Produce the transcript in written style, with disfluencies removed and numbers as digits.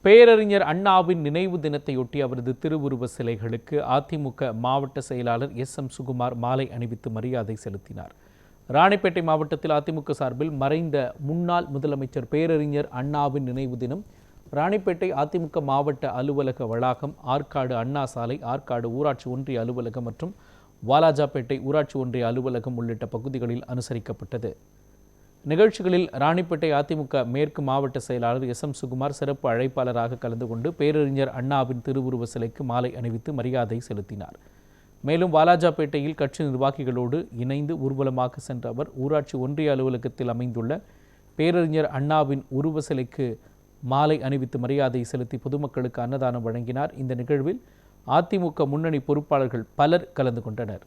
பேரறிஞர் அண்ணாவின் நினைவு தினத்தையொட்டி அவரது திருவுருவ சிலைகளுக்கு அதிமுக மாவட்ட செயலாளர் எஸ்.எம். சுகுமார் மாலை அணிவித்து மரியாதை செலுத்தினார். ராணிப்பேட்டை மாவட்டத்தில் அதிமுக சார்பில் மறைந்த முன்னாள் முதலமைச்சர் பேரறிஞர் அண்ணாவின் நினைவு தினம் ராணிப்பேட்டை அதிமுக மாவட்ட அலுவலக வளாகம், ஆற்காடு அண்ணா சாலை, ஆற்காடு ஊராட்சி ஒன்றிய அலுவலகம் மற்றும் வாலாஜாப்பேட்டை ஊராட்சி ஒன்றிய அலுவலகம் உள்ளிட்ட பகுதிகளில் அனுசரிக்கப்பட்டது. நிகழ்ச்சிகளில் ராணிப்பேட்டை அதிமுக மேற்கு மாவட்ட செயலாளர் எஸ்.எம். சுகுமார் சிறப்பு அழைப்பாளராக கலந்து கொண்டு பேரறிஞர் அண்ணாவின் திருவுருவ சிலைக்கு மாலை அணிவித்து மரியாதை செலுத்தினார். மேலும் வாலாஜாப்பேட்டையில் கட்சி நிர்வாகிகளோடு இணைந்து ஊர்வலமாக சென்ற அவர் ஊராட்சி ஒன்றிய அலுவலகத்தில் அமைந்துள்ள பேரறிஞர் அண்ணாவின் உருவ சிலைக்கு மாலை அணிவித்து மரியாதை செலுத்தி பொதுமக்களுக்கு அன்னதானம் வழங்கினார். இந்த நிகழ்வில் அதிமுக முன்னணி பொறுப்பாளர்கள் பலர் கலந்து கொண்டனர்.